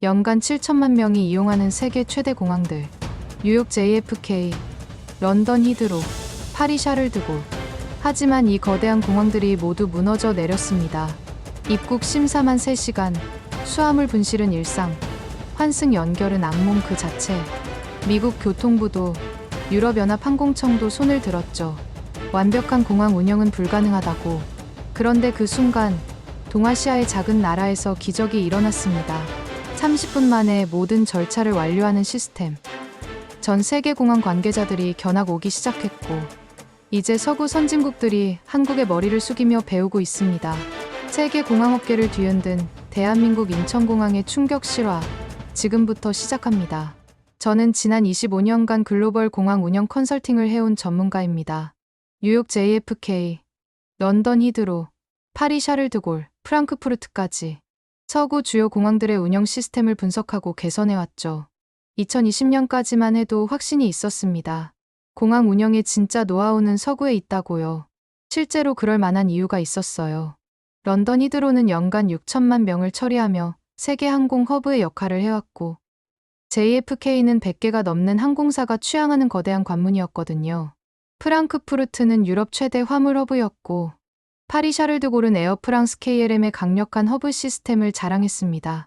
연간 7천만 명이 이용하는 세계 최대 공항들. 뉴욕 JFK, 런던 히드로, 파리 샤를드골. 하지만 이 거대한 공항들이 모두 무너져 내렸습니다. 입국 심사만 3시간, 수화물 분실은 일상, 환승 연결은 악몽 그 자체. 미국 교통부도 유럽연합항공청도 손을 들었죠. 완벽한 공항 운영은 불가능하다고. 그런데 그 순간 동아시아의 작은 나라에서 기적이 일어났습니다. 30분 만에 모든 절차를 완료하는 시스템. 전 세계 공항 관계자들이 견학 오기 시작했고, 이제 서구 선진국들이 한국의 머리를 숙이며 배우고 있습니다. 세계 공항업계를 뒤흔든 대한민국 인천공항의 충격 실화, 지금부터 시작합니다. 저는 지난 25년간 글로벌 공항 운영 컨설팅을 해온 전문가입니다. 뉴욕 JFK, 런던 히드로, 파리 샤를드골, 프랑크푸르트까지 서구 주요 공항들의 운영 시스템을 분석하고 개선해왔죠. 2020년까지만 해도 확신이 있었습니다. 공항 운영의 진짜 노하우는 서구에 있다고요. 실제로 그럴 만한 이유가 있었어요. 런던 히드로는 연간 6천만 명을 처리하며 세계 항공 허브의 역할을 해왔고, JFK는 100개가 넘는 항공사가 취항하는 거대한 관문이었거든요. 프랑크푸르트는 유럽 최대 화물 허브였고, 파리 샤를드골은 에어프랑스 KLM의 강력한 허브 시스템을 자랑했습니다.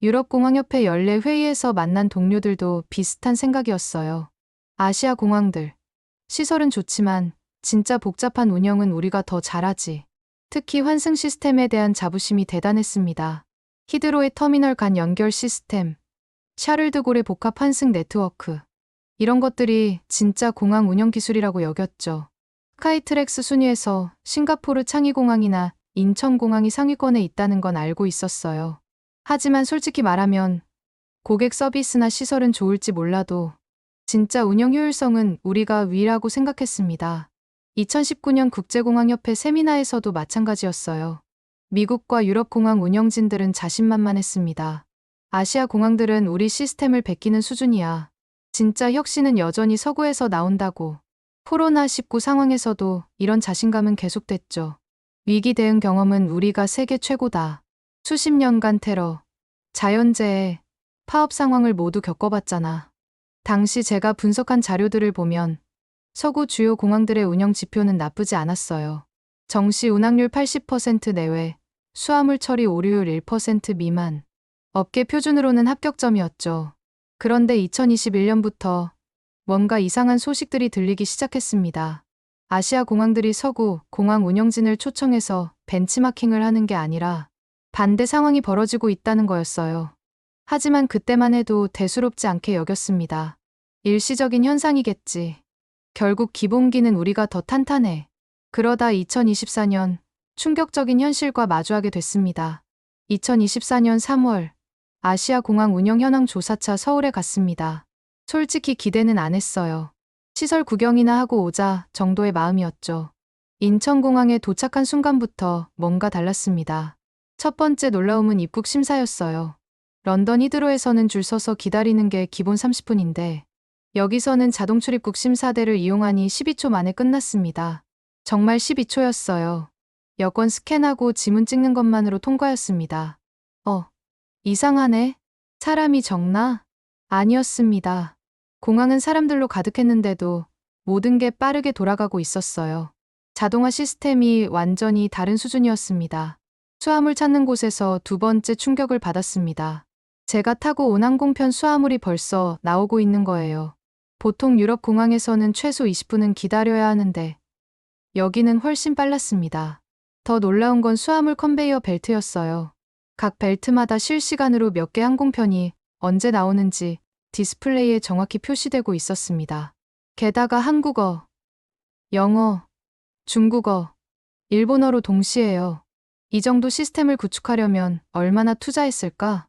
유럽공항협회 연례 회의에서 만난 동료들도 비슷한 생각이었어요. 아시아 공항들. 시설은 좋지만 진짜 복잡한 운영은 우리가 더 잘하지. 특히 환승 시스템에 대한 자부심이 대단했습니다. 히드로의 터미널 간 연결 시스템, 샤를드골의 복합 환승 네트워크. 이런 것들이 진짜 공항 운영 기술이라고 여겼죠. 스카이트랙스 순위에서 싱가포르 창의공항이나 인천공항이 상위권에 있다는 건 알고 있었어요. 하지만 솔직히 말하면 고객 서비스나 시설은 좋을지 몰라도 진짜 운영 효율성은 우리가 위라고 생각했습니다. 2019년 국제공항협회 세미나에서도 마찬가지였어요. 미국과 유럽 공항 운영진들은 자신만만했습니다. 아시아 공항들은 우리 시스템을 베끼는 수준이야. 진짜 혁신은 여전히 서구에서 나온다고. 코로나19 상황에서도 이런 자신감은 계속됐죠. 위기 대응 경험은 우리가 세계 최고다. 수십 년간 테러, 자연재해, 파업 상황을 모두 겪어봤잖아. 당시 제가 분석한 자료들을 보면 서구 주요 공항들의 운영 지표는 나쁘지 않았어요. 정시 운항률 80% 내외, 수화물 처리 오류율 1% 미만. 업계 표준으로는 합격점이었죠. 그런데 2021년부터 뭔가 이상한 소식들이 들리기 시작했습니다. 아시아 공항들이 서구 공항 운영진을 초청해서 벤치마킹을 하는 게 아니라 반대 상황이 벌어지고 있다는 거였어요. 하지만 그때만 해도 대수롭지 않게 여겼습니다. 일시적인 현상이겠지. 결국 기본기는 우리가 더 탄탄해. 그러다 2024년 충격적인 현실과 마주하게 됐습니다. 2024년 3월 아시아 공항 운영 현황 조사차 서울에 갔습니다. 솔직히 기대는 안 했어요. 시설 구경이나 하고 오자 정도의 마음이었죠. 인천공항에 도착한 순간부터 뭔가 달랐습니다. 첫 번째 놀라움은 입국 심사였어요. 런던 히드로에서는 줄 서서 기다리는 게 기본 30분인데 여기서는 자동 출입국 심사대를 이용하니 12초 만에 끝났습니다. 정말 12초였어요. 여권 스캔하고 지문 찍는 것만으로 통과였습니다. 이상하네. 사람이 적나? 아니었습니다. 공항은 사람들로 가득했는데도 모든 게 빠르게 돌아가고 있었어요. 자동화 시스템이 완전히 다른 수준이었습니다. 수화물 찾는 곳에서 두 번째 충격을 받았습니다. 제가 타고 온 항공편 수화물이 벌써 나오고 있는 거예요. 보통 유럽 공항에서는 최소 20분은 기다려야 하는데 여기는 훨씬 빨랐습니다. 더 놀라운 건 수화물 컨베이어 벨트였어요. 각 벨트마다 실시간으로 몇 개 항공편이 언제 나오는지 디스플레이에 정확히 표시되고 있었습니다. 게다가 한국어, 영어, 중국어, 일본어로 동시에요. 이 정도 시스템을 구축하려면 얼마나 투자했을까?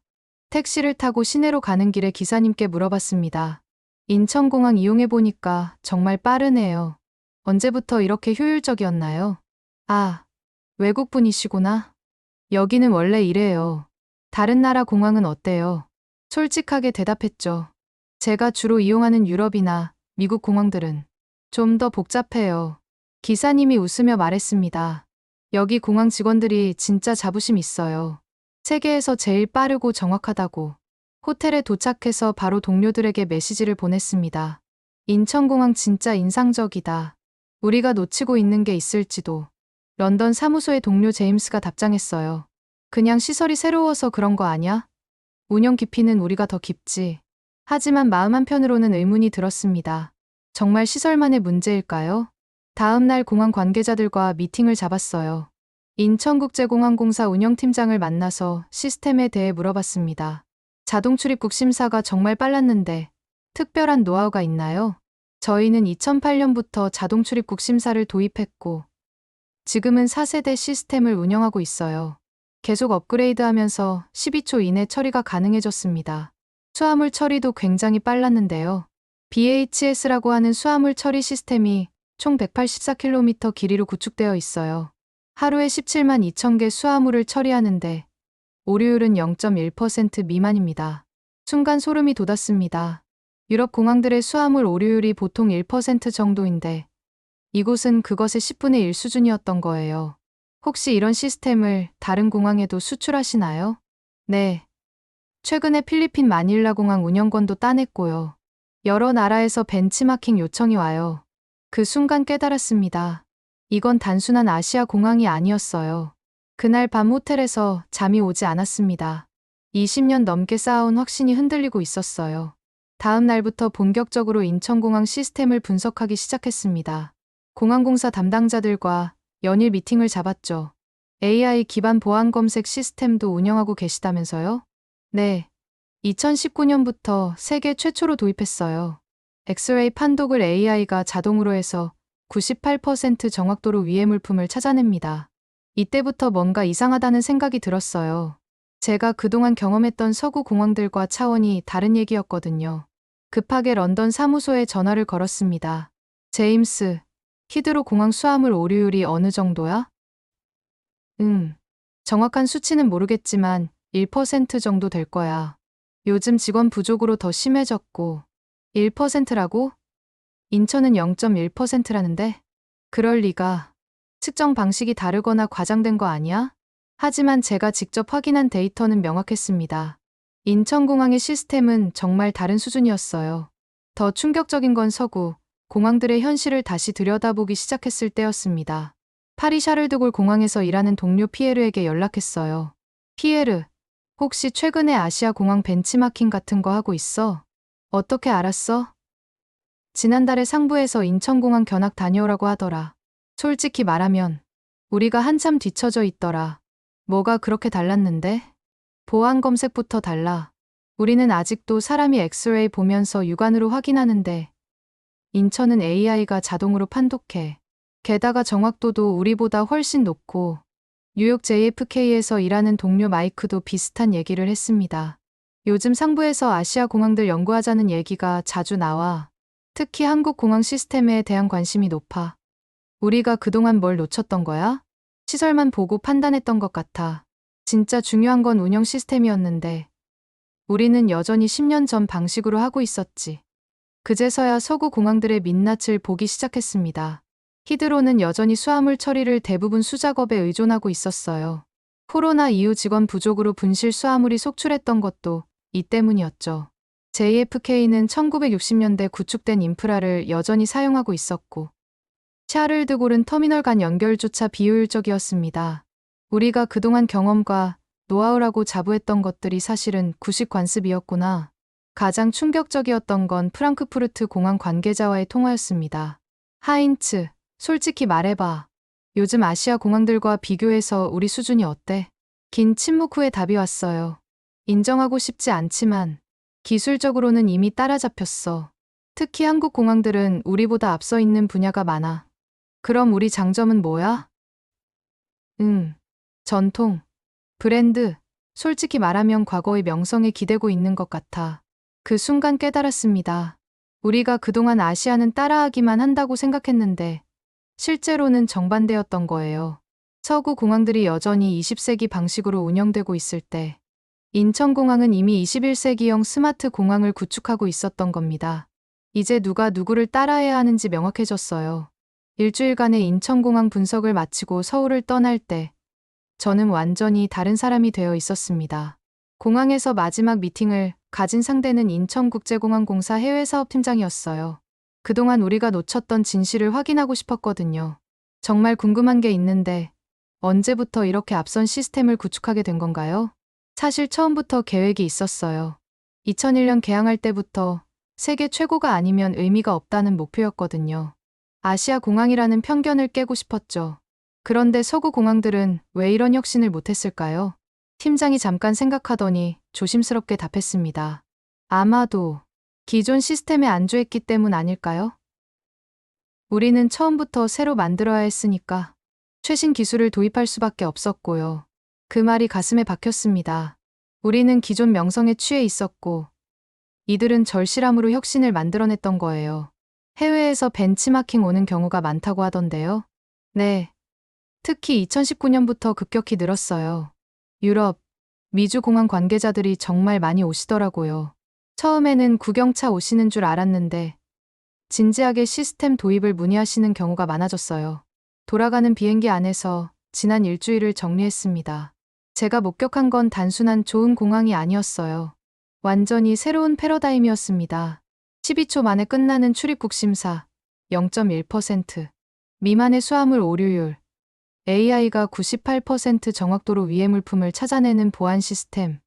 택시를 타고 시내로 가는 길에 기사님께 물어봤습니다. 인천공항 이용해보니까 정말 빠르네요. 언제부터 이렇게 효율적이었나요? 아, 외국분이시구나. 여기는 원래 이래요. 다른 나라 공항은 어때요? 솔직하게 대답했죠. 제가 주로 이용하는 유럽이나 미국 공항들은 좀 더 복잡해요. 기사님이 웃으며 말했습니다. 여기 공항 직원들이 진짜 자부심 있어요. 세계에서 제일 빠르고 정확하다고. 호텔에 도착해서 바로 동료들에게 메시지를 보냈습니다. 인천공항 진짜 인상적이다. 우리가 놓치고 있는 게 있을지도. 런던 사무소의 동료 제임스가 답장했어요. 그냥 시설이 새로워서 그런 거 아냐? 운영 깊이는 우리가 더 깊지. 하지만 마음 한편으로는 의문이 들었습니다. 정말 시설만의 문제일까요? 다음 날 공항 관계자들과 미팅을 잡았어요. 인천국제공항공사 운영팀장을 만나서 시스템에 대해 물어봤습니다. 자동 출입국 심사가 정말 빨랐는데 특별한 노하우가 있나요? 저희는 2008년부터 자동 출입국 심사를 도입했고 지금은 4세대 시스템을 운영하고 있어요. 계속 업그레이드하면서 12초 이내 처리가 가능해졌습니다. 수화물 처리도 굉장히 빨랐는데요. BHS라고 하는 수화물 처리 시스템이 총 184km 길이로 구축되어 있어요. 하루에 17만 2천 개 수화물을 처리하는데 오류율은 0.1% 미만입니다. 순간 소름이 돋았습니다. 유럽 공항들의 수화물 오류율이 보통 1% 정도인데 이곳은 그것의 10분의 1 수준이었던 거예요. 혹시 이런 시스템을 다른 공항에도 수출하시나요? 네. 최근에 필리핀 마닐라 공항 운영권도 따냈고요. 여러 나라에서 벤치마킹 요청이 와요. 그 순간 깨달았습니다. 이건 단순한 아시아 공항이 아니었어요. 그날 밤 호텔에서 잠이 오지 않았습니다. 20년 넘게 쌓아온 확신이 흔들리고 있었어요. 다음 날부터 본격적으로 인천공항 시스템을 분석하기 시작했습니다. 공항공사 담당자들과 연일 미팅을 잡았죠. AI 기반 보안 검색 시스템도 운영하고 계시다면서요? 네. 2019년부터 세계 최초로 도입했어요. 엑스레이 판독을 AI가 자동으로 해서 98% 정확도로 위해 물품을 찾아냅니다. 이때부터 뭔가 이상하다는 생각이 들었어요. 제가 그동안 경험했던 서구 공항들과 차원이 다른 얘기였거든요. 급하게 런던 사무소에 전화를 걸었습니다. 제임스, 히드로 공항 수화물 오류율이 어느 정도야? 정확한 수치는 모르겠지만 1% 정도 될 거야. 요즘 직원 부족으로 더 심해졌고 1%라고? 인천은 0.1%라는데? 그럴 리가. 측정 방식이 다르거나 과장된 거 아니야? 하지만 제가 직접 확인한 데이터는 명확했습니다. 인천공항의 시스템은 정말 다른 수준이었어요. 더 충격적인 건 서구 공항들의 현실을 다시 들여다보기 시작했을 때였습니다. 파리 샤를드골 공항에서 일하는 동료 피에르에게 연락했어요. 피에르, 혹시 최근에 아시아 공항 벤치마킹 같은 거 하고 있어? 어떻게 알았어? 지난달에 상부에서 인천공항 견학 다녀오라고 하더라. 솔직히 말하면 우리가 한참 뒤처져 있더라. 뭐가 그렇게 달랐는데? 보안 검색부터 달라. 우리는 아직도 사람이 엑스레이 보면서 육안으로 확인하는데 인천은 AI가 자동으로 판독해. 게다가 정확도도 우리보다 훨씬 높고 뉴욕 JFK에서 일하는 동료 마이크도 비슷한 얘기를 했습니다. 요즘 상부에서 아시아 공항들 연구하자는 얘기가 자주 나와. 특히 한국 공항 시스템에 대한 관심이 높아. 우리가 그동안 뭘 놓쳤던 거야? 시설만 보고 판단했던 것 같아. 진짜 중요한 건 운영 시스템이었는데 우리는 여전히 10년 전 방식으로 하고 있었지. 그제서야 서구 공항들의 민낯을 보기 시작했습니다. 히드로는 여전히 수화물 처리를 대부분 수작업에 의존하고 있었어요. 코로나 이후 직원 부족으로 분실 수화물이 속출했던 것도 이 때문이었죠. JFK는 1960년대 구축된 인프라를 여전히 사용하고 있었고 샤를드골은 터미널 간 연결조차 비효율적이었습니다. 우리가 그동안 경험과 노하우라고 자부했던 것들이 사실은 구식 관습이었구나. 가장 충격적이었던 건 프랑크푸르트 공항 관계자와의 통화였습니다. 하인츠, 솔직히 말해봐. 요즘 아시아 공항들과 비교해서 우리 수준이 어때? 긴 침묵 후에 답이 왔어요. 인정하고 싶지 않지만 기술적으로는 이미 따라잡혔어. 특히 한국 공항들은 우리보다 앞서 있는 분야가 많아. 그럼 우리 장점은 뭐야? 전통, 브랜드, 솔직히 말하면 과거의 명성에 기대고 있는 것 같아. 그 순간 깨달았습니다. 우리가 그동안 아시아는 따라하기만 한다고 생각했는데 실제로는 정반대였던 거예요. 서구 공항들이 여전히 20세기 방식으로 운영되고 있을 때 인천공항은 이미 21세기형 스마트 공항을 구축하고 있었던 겁니다. 이제 누가 누구를 따라해야 하는지 명확해졌어요. 일주일간의 인천공항 분석을 마치고 서울을 떠날 때 저는 완전히 다른 사람이 되어 있었습니다. 공항에서 마지막 미팅을 가진 상대는 인천국제공항공사 해외사업팀장이었어요. 그동안 우리가 놓쳤던 진실을 확인하고 싶었거든요. 정말 궁금한 게 있는데 언제부터 이렇게 앞선 시스템을 구축하게 된 건가요? 사실 처음부터 계획이 있었어요. 2001년 개항할 때부터 세계 최고가 아니면 의미가 없다는 목표였거든요. 아시아 공항이라는 편견을 깨고 싶었죠. 그런데 서구 공항들은 왜 이런 혁신을 못했을까요? 팀장이 잠깐 생각하더니 조심스럽게 답했습니다. 아마도 기존 시스템에 안주했기 때문 아닐까요? 우리는 처음부터 새로 만들어야 했으니까 최신 기술을 도입할 수밖에 없었고요. 그 말이 가슴에 박혔습니다. 우리는 기존 명성에 취해 있었고 이들은 절실함으로 혁신을 만들어냈던 거예요. 해외에서 벤치마킹 오는 경우가 많다고 하던데요. 네. 특히 2019년부터 급격히 늘었어요. 유럽, 미주 공항 관계자들이 정말 많이 오시더라고요. 처음에는 구경차 오시는 줄 알았는데 진지하게 시스템 도입을 문의하시는 경우가 많아졌어요. 돌아가는 비행기 안에서 지난 일주일을 정리했습니다. 제가 목격한 건 단순한 좋은 공항이 아니었어요. 완전히 새로운 패러다임이었습니다. 12초 만에 끝나는 출입국 심사, 0.1% 미만의 수화물 오류율, AI가 98% 정확도로 위해 물품을 찾아내는 보안 시스템.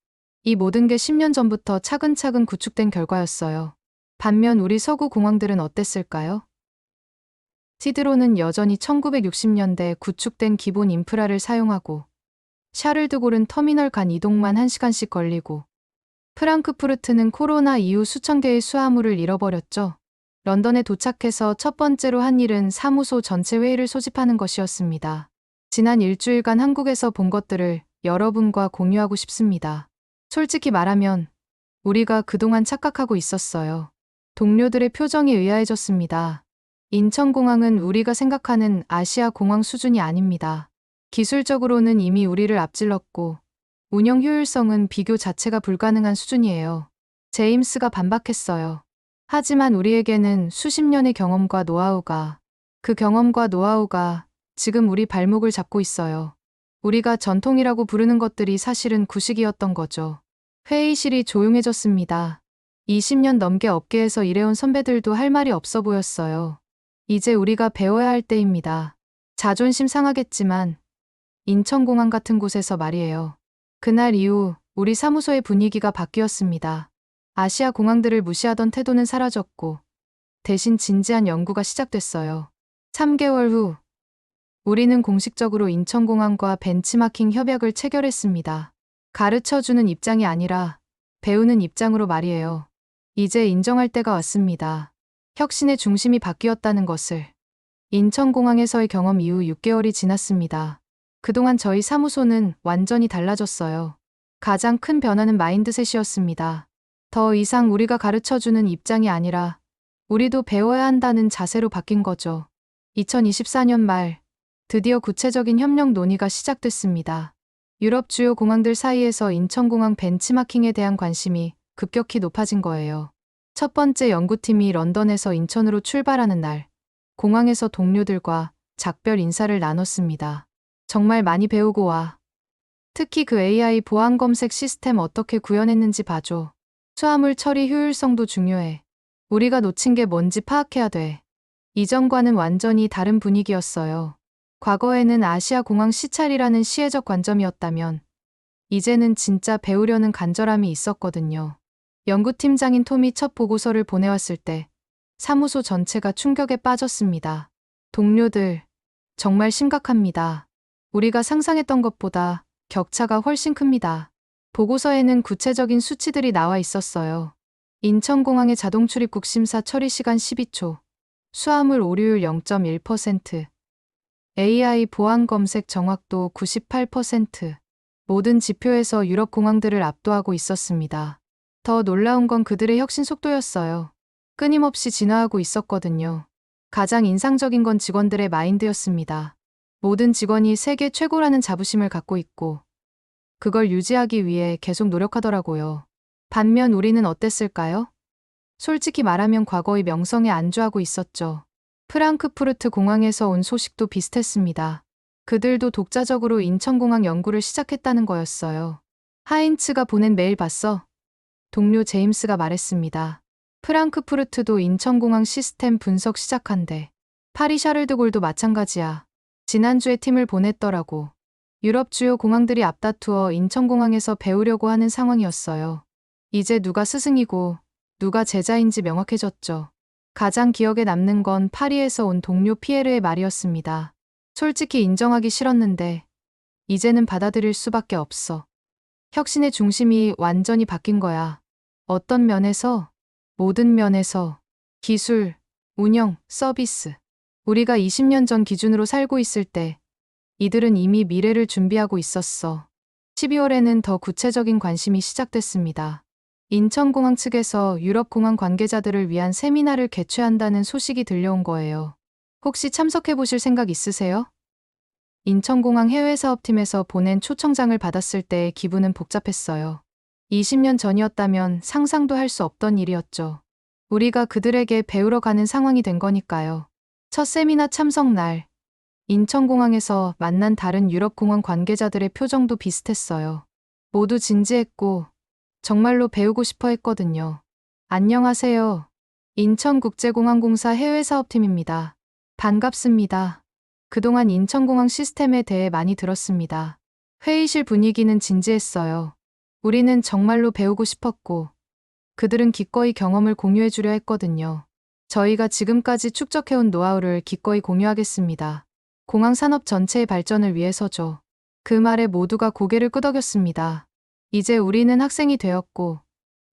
이 모든 게 10년 전부터 차근차근 구축된 결과였어요. 반면 우리 서구 공항들은 어땠을까요? 히드로는 여전히 1960년대 구축된 기본 인프라를 사용하고 샤를드골은 터미널 간 이동만 1시간씩 걸리고 프랑크푸르트는 코로나 이후 수천 개의 수화물을 잃어버렸죠. 런던에 도착해서 첫 번째로 한 일은 사무소 전체 회의를 소집하는 것이었습니다. 지난 일주일간 한국에서 본 것들을 여러분과 공유하고 싶습니다. 솔직히 말하면 우리가 그동안 착각하고 있었어요. 동료들의 표정이 의아해졌습니다. 인천공항은 우리가 생각하는 아시아 공항 수준이 아닙니다. 기술적으로는 이미 우리를 앞질렀고 운영 효율성은 비교 자체가 불가능한 수준이에요. 제임스가 반박했어요. 하지만 우리에게는 수십 년의 경험과 노하우가, 그 경험과 노하우가 지금 우리 발목을 잡고 있어요. 우리가 전통이라고 부르는 것들이 사실은 구식이었던 거죠. 회의실이 조용해졌습니다. 20년 넘게 업계에서 일해온 선배들도 할 말이 없어 보였어요. 이제 우리가 배워야 할 때입니다. 자존심 상하겠지만 인천공항 같은 곳에서 말이에요. 그날 이후 우리 사무소의 분위기가 바뀌었습니다. 아시아 공항들을 무시하던 태도는 사라졌고 대신 진지한 연구가 시작됐어요. 3개월 후 우리는 공식적으로 인천공항과 벤치마킹 협약을 체결했습니다. 가르쳐주는 입장이 아니라 배우는 입장으로 말이에요. 이제 인정할 때가 왔습니다. 혁신의 중심이 바뀌었다는 것을. 인천공항에서의 경험 이후 6개월이 지났습니다. 그동안 저희 사무소는 완전히 달라졌어요. 가장 큰 변화는 마인드셋이었습니다. 더 이상 우리가 가르쳐주는 입장이 아니라 우리도 배워야 한다는 자세로 바뀐 거죠. 2024년 말 드디어 구체적인 협력 논의가 시작됐습니다. 유럽 주요 공항들 사이에서 인천공항 벤치마킹에 대한 관심이 급격히 높아진 거예요. 첫 번째 연구팀이 런던에서 인천으로 출발하는 날, 공항에서 동료들과 작별 인사를 나눴습니다. 정말 많이 배우고 와. 특히 그 AI 보안 검색 시스템 어떻게 구현했는지 봐줘. 수화물 처리 효율성도 중요해. 우리가 놓친 게 뭔지 파악해야 돼. 이전과는 완전히 다른 분위기였어요. 과거에는 아시아 공항 시찰이라는 시혜적 관점이었다면 이제는 진짜 배우려는 간절함이 있었거든요. 연구팀장인 톰이 첫 보고서를 보내왔을 때 사무소 전체가 충격에 빠졌습니다. 동료들, 정말 심각합니다. 우리가 상상했던 것보다 격차가 훨씬 큽니다. 보고서에는 구체적인 수치들이 나와 있었어요. 인천공항의 자동 출입국 심사 처리 시간 12초, 수화물 오류율 0.1%, AI 보안 검색 정확도 98%, 모든 지표에서 유럽 공항들을 압도하고 있었습니다. 더 놀라운 건 그들의 혁신 속도였어요. 끊임없이 진화하고 있었거든요. 가장 인상적인 건 직원들의 마인드였습니다. 모든 직원이 세계 최고라는 자부심을 갖고 있고 그걸 유지하기 위해 계속 노력하더라고요. 반면 우리는 어땠을까요? 솔직히 말하면 과거의 명성에 안주하고 있었죠. 프랑크푸르트 공항에서 온 소식도 비슷했습니다. 그들도 독자적으로 인천공항 연구를 시작했다는 거였어요. 하인츠가 보낸 메일 봤어? 동료 제임스가 말했습니다. 프랑크푸르트도 인천공항 시스템 분석 시작한대. 파리 샤를드골도 마찬가지야. 지난주에 팀을 보냈더라고. 유럽 주요 공항들이 앞다투어 인천공항에서 배우려고 하는 상황이었어요. 이제 누가 스승이고 누가 제자인지 명확해졌죠. 가장 기억에 남는 건 파리에서 온 동료 피에르의 말이었습니다. 솔직히 인정하기 싫었는데 이제는 받아들일 수밖에 없어. 혁신의 중심이 완전히 바뀐 거야. 어떤 면에서? 모든 면에서. 기술, 운영, 서비스. 우리가 20년 전 기준으로 살고 있을 때 이들은 이미 미래를 준비하고 있었어. 12월에는 더 구체적인 관심이 시작됐습니다. 인천공항 측에서 유럽공항 관계자들을 위한 세미나를 개최한다는 소식이 들려온 거예요. 혹시 참석해 보실 생각 있으세요? 인천공항 해외사업팀에서 보낸 초청장을 받았을 때 기분은 복잡했어요. 20년 전이었다면 상상도 할 수 없던 일이었죠. 우리가 그들에게 배우러 가는 상황이 된 거니까요. 첫 세미나 참석 날, 인천공항에서 만난 다른 유럽공항 관계자들의 표정도 비슷했어요. 모두 진지했고 정말로 배우고 싶어 했거든요. 안녕하세요. 인천국제공항공사 해외사업팀입니다. 반갑습니다. 그동안 인천공항 시스템에 대해 많이 들었습니다. 회의실 분위기는 진지했어요. 우리는 정말로 배우고 싶었고 그들은 기꺼이 경험을 공유해 주려 했거든요. 저희가 지금까지 축적해온 노하우를 기꺼이 공유하겠습니다. 공항 산업 전체의 발전을 위해서죠. 그 말에 모두가 고개를 끄덕였습니다. 이제 우리는 학생이 되었고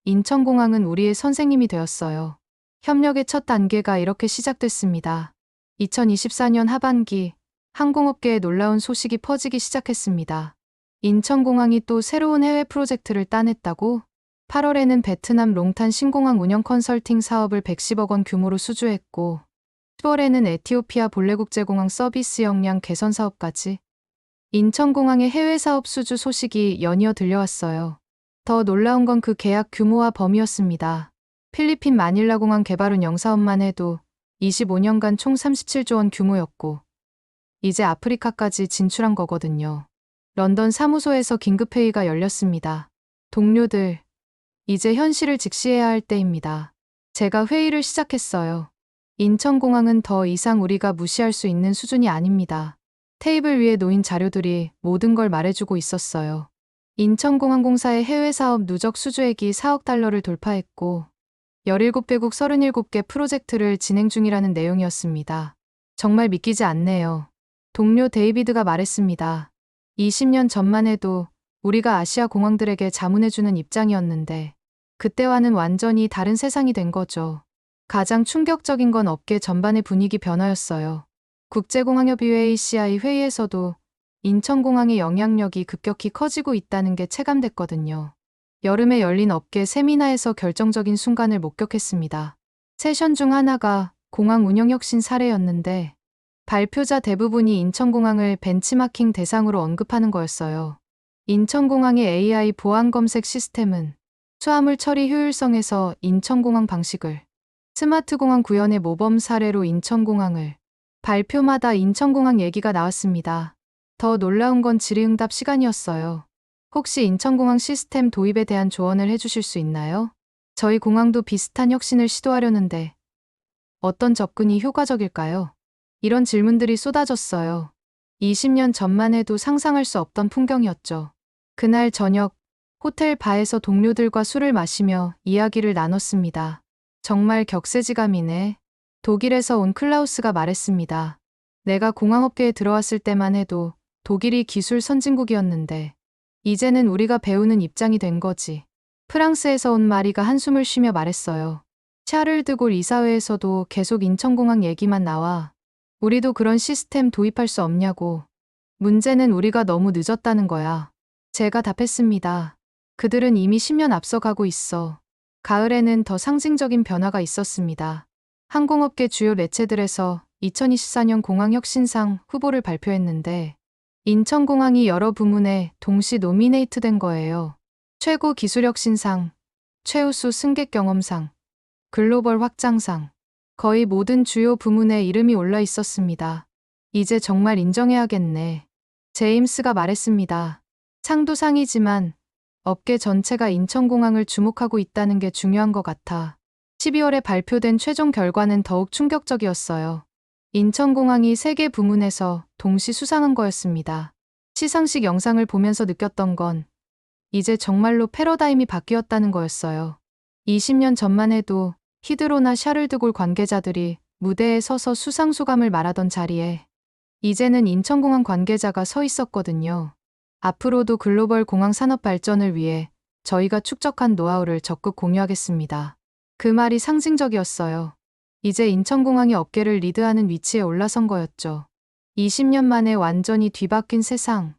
인천공항은 우리의 선생님이 되었어요. 협력의 첫 단계가 이렇게 시작됐습니다. 2024년 하반기 항공업계에 놀라운 소식이 퍼지기 시작했습니다. 인천공항이 또 새로운 해외 프로젝트를 따냈다고? 8월에는 베트남 롱탄 신공항 운영 컨설팅 사업을 110억 원 규모로 수주했고 10월에는 에티오피아 볼레국제공항 서비스 역량 개선 사업까지 인천공항의 해외 사업 수주 소식이 연이어 들려왔어요. 더 놀라운 건 그 계약 규모와 범위였습니다. 필리핀 마닐라 공항 개발운 영사업만 해도 25년간 총 37조 원 규모였고 이제 아프리카까지 진출한 거거든요. 런던 사무소에서 긴급회의가 열렸습니다. 동료들, 이제 현실을 직시해야 할 때입니다. 제가 회의를 시작했어요. 인천공항은 더 이상 우리가 무시할 수 있는 수준이 아닙니다. 테이블 위에 놓인 자료들이 모든 걸 말해주고 있었어요. 인천공항공사의 해외사업 누적 수주액이 4억 달러를 돌파했고 17개국 37개 프로젝트를 진행 중이라는 내용이었습니다. 정말 믿기지 않네요. 동료 데이비드가 말했습니다. 20년 전만 해도 우리가 아시아 공항들에게 자문해주는 입장이었는데 그때와는 완전히 다른 세상이 된 거죠. 가장 충격적인 건 업계 전반의 분위기 변화였어요. 국제공항협의회 ACI 회의에서도 인천공항의 영향력이 급격히 커지고 있다는 게 체감됐거든요. 여름에 열린 업계 세미나에서 결정적인 순간을 목격했습니다. 세션 중 하나가 공항 운영 혁신 사례였는데 발표자 대부분이 인천공항을 벤치마킹 대상으로 언급하는 거였어요. 인천공항의 AI 보안 검색 시스템은 수화물 처리 효율성에서 인천공항 방식을, 스마트공항 구현의 모범 사례로 인천공항을, 발표마다 인천공항 얘기가 나왔습니다. 더 놀라운 건 질의응답 시간이었어요. 혹시 인천공항 시스템 도입에 대한 조언을 해주실 수 있나요? 저희 공항도 비슷한 혁신을 시도하려는데 어떤 접근이 효과적일까요? 이런 질문들이 쏟아졌어요. 20년 전만 해도 상상할 수 없던 풍경이었죠. 그날 저녁 호텔 바에서 동료들과 술을 마시며 이야기를 나눴습니다. 정말 격세지감이네. 독일에서 온 클라우스가 말했습니다. 내가 공항업계에 들어왔을 때만 해도 독일이 기술 선진국이었는데 이제는 우리가 배우는 입장이 된 거지. 프랑스에서 온 마리가 한숨을 쉬며 말했어요. 샤를드골 이사회에서도 계속 인천공항 얘기만 나와. 우리도 그런 시스템 도입할 수 없냐고. 문제는 우리가 너무 늦었다는 거야. 제가 답했습니다. 그들은 이미 10년 앞서가고 있어. 가을에는 더 상징적인 변화가 있었습니다. 항공업계 주요 매체들에서 2024년 공항혁신상 후보를 발표했는데 인천공항이 여러 부문에 동시 노미네이트된 거예요. 최고 기술혁신상, 최우수 승객 경험상, 글로벌 확장상, 거의 모든 주요 부문에 이름이 올라 있었습니다. 이제 정말 인정해야겠네. 제임스가 말했습니다. 상도 상이지만 업계 전체가 인천공항을 주목하고 있다는 게 중요한 것 같아. 12월에 발표된 최종 결과는 더욱 충격적이었어요. 인천공항이 3개 부문에서 동시 수상한 거였습니다. 시상식 영상을 보면서 느꼈던 건 이제 정말로 패러다임이 바뀌었다는 거였어요. 20년 전만 해도 히드로나 샤를드골 관계자들이 무대에 서서 수상 소감을 말하던 자리에 이제는 인천공항 관계자가 서 있었거든요. 앞으로도 글로벌 공항 산업 발전을 위해 저희가 축적한 노하우를 적극 공유하겠습니다. 그 말이 상징적이었어요. 이제 인천공항이 업계를 리드하는 위치에 올라선 거였죠. 20년 만에 완전히 뒤바뀐 세상.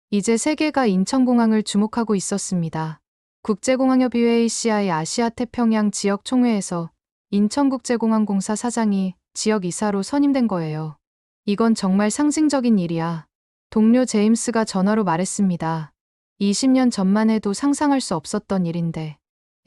이제 세계가 인천공항을 주목하고 있었습니다. 국제공항협의회 ACI 아시아 태평양 지역 총회에서 인천국제공항공사 사장이 지역 이사로 선임된 거예요. 이건 정말 상징적인 일이야. 동료 제임스가 전화로 말했습니다. 20년 전만 해도 상상할 수 없었던 일인데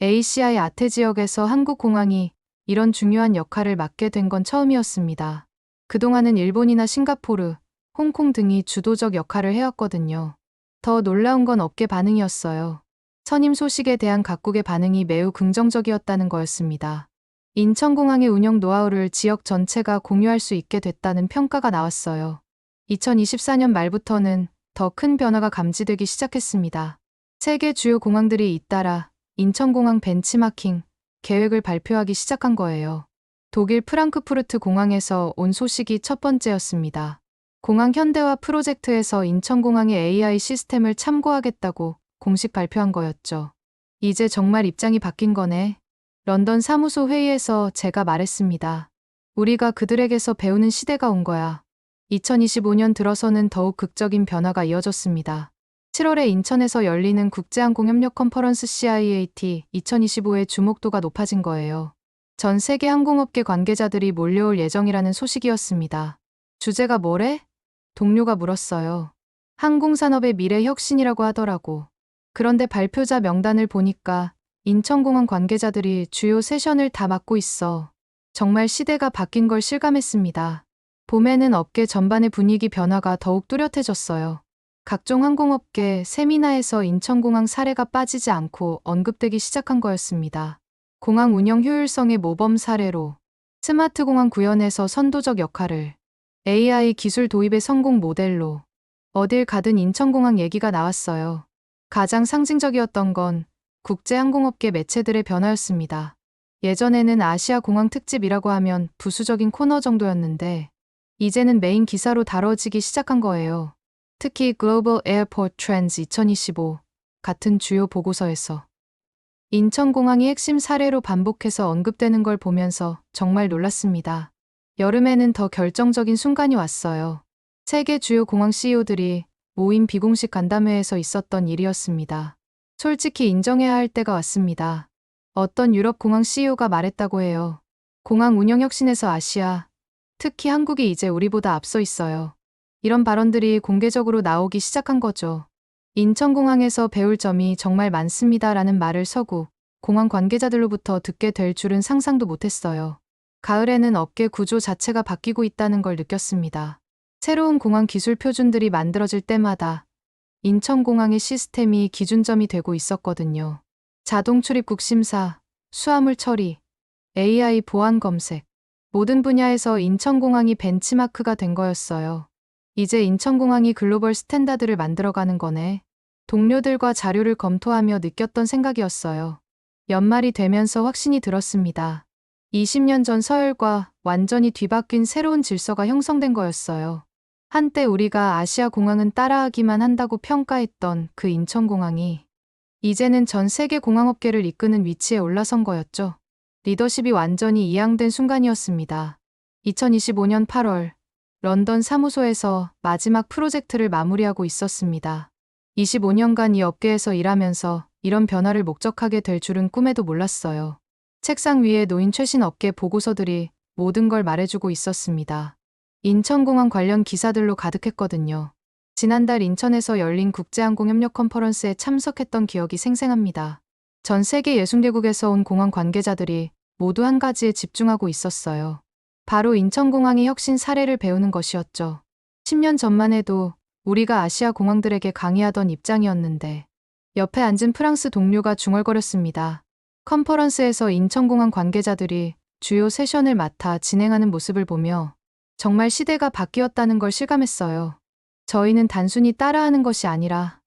ACI 아태 지역에서 한국 공항이 이런 중요한 역할을 맡게 된 건 처음이었습니다. 그동안은 일본이나 싱가포르, 홍콩 등이 주도적 역할을 해왔거든요. 더 놀라운 건 업계 반응이었어요. 선임 소식에 대한 각국의 반응이 매우 긍정적이었다는 거였습니다. 인천공항의 운영 노하우를 지역 전체가 공유할 수 있게 됐다는 평가가 나왔어요. 2024년 말부터는 더 큰 변화가 감지되기 시작했습니다. 세계 주요 공항들이 잇따라 인천공항 벤치마킹 계획을 발표하기 시작한 거예요. 독일 프랑크푸르트 공항에서 온 소식이 첫 번째였습니다. 공항 현대화 프로젝트에서 인천공항의 AI 시스템을 참고하겠다고 공식 발표한 거였죠. 이제 정말 입장이 바뀐 거네. 런던 사무소 회의에서 제가 말했습니다. 우리가 그들에게서 배우는 시대가 온 거야. 2025년 들어서는 더욱 극적인 변화가 이어졌습니다. 7월에 인천에서 열리는 국제항공협력 컨퍼런스 CIAT 2025의 주목도가 높아진 거예요. 전 세계 항공업계 관계자들이 몰려올 예정이라는 소식이었습니다. 주제가 뭐래? 동료가 물었어요. 항공산업의 미래 혁신이라고 하더라고. 그런데 발표자 명단을 보니까 인천공항 관계자들이 주요 세션을 다 맡고 있어. 정말 시대가 바뀐 걸 실감했습니다. 봄에는 업계 전반의 분위기 변화가 더욱 뚜렷해졌어요. 각종 항공업계 세미나에서 인천공항 사례가 빠지지 않고 언급되기 시작한 거였습니다. 공항 운영 효율성의 모범 사례로, 스마트 공항 구현에서 선도적 역할을, AI 기술 도입의 성공 모델로, 어딜 가든 인천공항 얘기가 나왔어요. 가장 상징적이었던 건 국제항공업계 매체들의 변화였습니다. 예전에는 아시아 공항 특집이라고 하면 부수적인 코너 정도였는데 이제는 메인 기사로 다뤄지기 시작한 거예요. 특히 Global Airport Trends 2025 같은 주요 보고서에서 인천공항이 핵심 사례로 반복해서 언급되는 걸 보면서 정말 놀랐습니다. 여름에는 더 결정적인 순간이 왔어요. 세계 주요 공항 CEO들이 모임 비공식 간담회에서 있었던 일이었습니다. 솔직히 인정해야 할 때가 왔습니다. 어떤 유럽 공항 CEO가 말했다고 해요. 공항 운영 혁신에서 아시아, 특히 한국이 이제 우리보다 앞서 있어요. 이런 발언들이 공개적으로 나오기 시작한 거죠. 인천공항에서 배울 점이 정말 많습니다라는 말을 서구 공항 관계자들로부터 듣게 될 줄은 상상도 못했어요. 가을에는 업계 구조 자체가 바뀌고 있다는 걸 느꼈습니다. 새로운 공항 기술 표준들이 만들어질 때마다 인천공항의 시스템이 기준점이 되고 있었거든요. 자동 출입국 심사, 수화물 처리, AI 보안 검색, 모든 분야에서 인천공항이 벤치마크가 된 거였어요. 이제 인천공항이 글로벌 스탠다드를 만들어가는 거네. 동료들과 자료를 검토하며 느꼈던 생각이었어요. 연말이 되면서 확신이 들었습니다. 20년 전 서열과 완전히 뒤바뀐 새로운 질서가 형성된 거였어요. 한때 우리가 아시아 공항은 따라하기만 한다고 평가했던 그 인천공항이 이제는 전 세계 공항업계를 이끄는 위치에 올라선 거였죠. 리더십이 완전히 이양된 순간이었습니다. 2025년 8월 런던 사무소에서 마지막 프로젝트를 마무리하고 있었습니다. 25년간 이 업계에서 일하면서 이런 변화를 목적하게 될 줄은 꿈에도 몰랐어요. 책상 위에 놓인 최신 업계 보고서들이 모든 걸 말해주고 있었습니다. 인천공항 관련 기사들로 가득했거든요. 지난달 인천에서 열린 국제항공협력 컨퍼런스에 참석했던 기억이 생생합니다. 전 세계 60개국에서 온 공항 관계자들이 모두 한 가지에 집중하고 있었어요. 바로 인천공항의 혁신 사례를 배우는 것이었죠. 10년 전만 해도 우리가 아시아 공항들에게 강의하던 입장이었는데 옆에 앉은 프랑스 동료가 중얼거렸습니다. 컨퍼런스에서 인천공항 관계자들이 주요 세션을 맡아 진행하는 모습을 보며 정말 시대가 바뀌었다는 걸 실감했어요. 저희는 단순히 따라하는 것이 아니라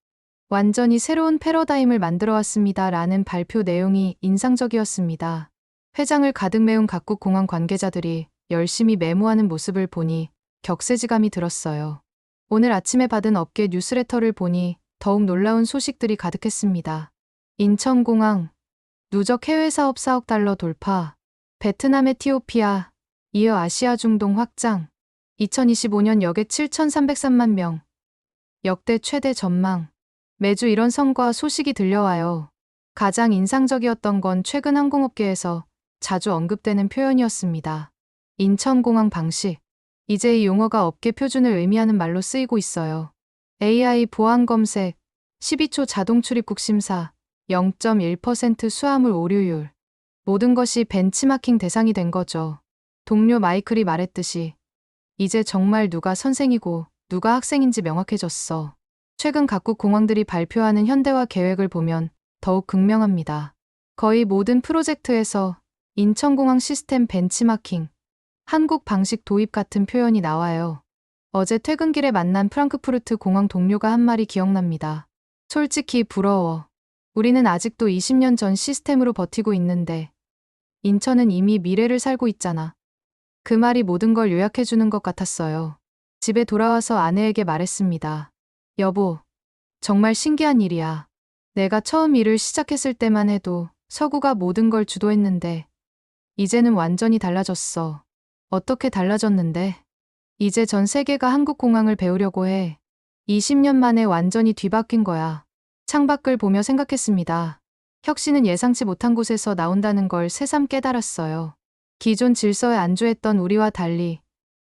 완전히 새로운 패러다임을 만들어 왔습니다. 라는 발표 내용이 인상적이었습니다. 회장을 가득 메운 각국 공항 관계자들이 열심히 메모하는 모습을 보니 격세지감이 들었어요. 오늘 아침에 받은 업계 뉴스레터를 보니 더욱 놀라운 소식들이 가득했습니다. 인천공항, 누적 해외 사업 4억 달러 돌파, 베트남 에티오피아, 이어 아시아 중동 확장, 2025년 여객 7,303만 명, 역대 최대 전망. 매주 이런 성과 소식이 들려와요. 가장 인상적이었던 건 최근 항공업계에서 자주 언급되는 표현이었습니다. 인천공항 방식. 이제 이 용어가 업계 표준을 의미하는 말로 쓰이고 있어요. AI 보안 검색, 12초 자동 출입국 심사, 0.1% 수화물 오류율. 모든 것이 벤치마킹 대상이 된 거죠. 동료 마이클이 말했듯이 이제 정말 누가 선생이고 누가 학생인지 명확해졌어. 최근 각국 공항들이 발표하는 현대화 계획을 보면 더욱 극명합니다. 거의 모든 프로젝트에서 인천공항 시스템 벤치마킹, 한국 방식 도입 같은 표현이 나와요. 어제 퇴근길에 만난 프랑크푸르트 공항 동료가 한 말이 기억납니다. 솔직히 부러워. 우리는 아직도 20년 전 시스템으로 버티고 있는데 인천은 이미 미래를 살고 있잖아. 그 말이 모든 걸 요약해주는 것 같았어요. 집에 돌아와서 아내에게 말했습니다. 여보, 정말 신기한 일이야. 내가 처음 일을 시작했을 때만 해도 서구가 모든 걸 주도했는데 이제는 완전히 달라졌어. 어떻게 달라졌는데? 이제 전 세계가 한국 공항을 배우려고 해. 20년 만에 완전히 뒤바뀐 거야. 창밖을 보며 생각했습니다. 혁신은 예상치 못한 곳에서 나온다는 걸 새삼 깨달았어요. 기존 질서에 안주했던 우리와 달리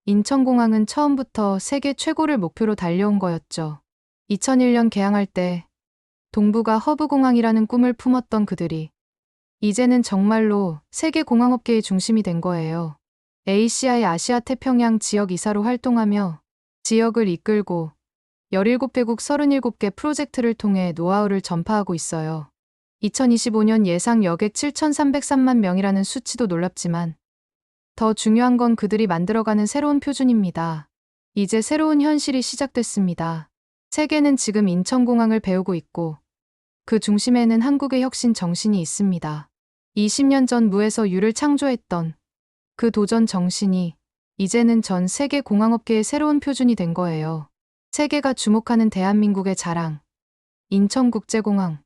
인천공항은 처음부터 세계 최고를 목표로 달려온 거였죠. 2001년 개항할 때 동부가 허브공항이라는 꿈을 품었던 그들이 이제는 정말로 세계 공항업계의 중심이 된 거예요. ACI 아시아 태평양 지역 이사로 활동하며 지역을 이끌고 17개국 37개 프로젝트를 통해 노하우를 전파하고 있어요. 2025년 예상 여객 7,303만 명이라는 수치도 놀랍지만 더 중요한 건 그들이 만들어가는 새로운 표준입니다. 이제 새로운 현실이 시작됐습니다. 세계는 지금 인천공항을 배우고 있고 그 중심에는 한국의 혁신 정신이 있습니다. 20년 전 무에서 유를 창조했던 그 도전 정신이 이제는 전 세계 공항업계의 새로운 표준이 된 거예요. 세계가 주목하는 대한민국의 자랑, 인천국제공항.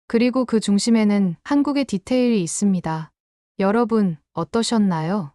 그리고 그 중심에는 한국의 디테일이 있습니다. 여러분, 어떠셨나요?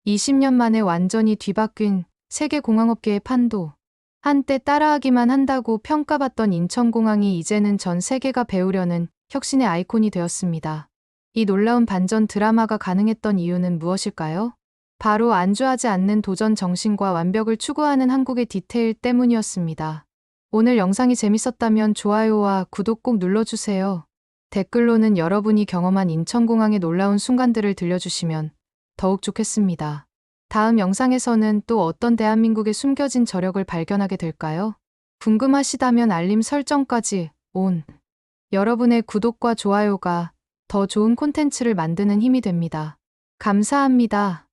20년 만에 완전히 뒤바뀐 세계 공항업계의 판도. 한때 따라하기만 한다고 평가받던 인천공항이 이제는 전 세계가 배우려는 혁신의 아이콘이 되었습니다. 이 놀라운 반전 드라마가 가능했던 이유는 무엇일까요? 바로 안주하지 않는 도전 정신과 완벽을 추구하는 한국의 디테일 때문이었습니다. 오늘 영상이 재밌었다면 좋아요와 구독 꼭 눌러주세요. 댓글로는 여러분이 경험한 인천공항의 놀라운 순간들을 들려주시면 더욱 좋겠습니다. 다음 영상에서는 또 어떤 대한민국의 숨겨진 저력을 발견하게 될까요? 궁금하시다면 알림 설정까지 온. 여러분의 구독과 좋아요가 더 좋은 콘텐츠를 만드는 힘이 됩니다. 감사합니다.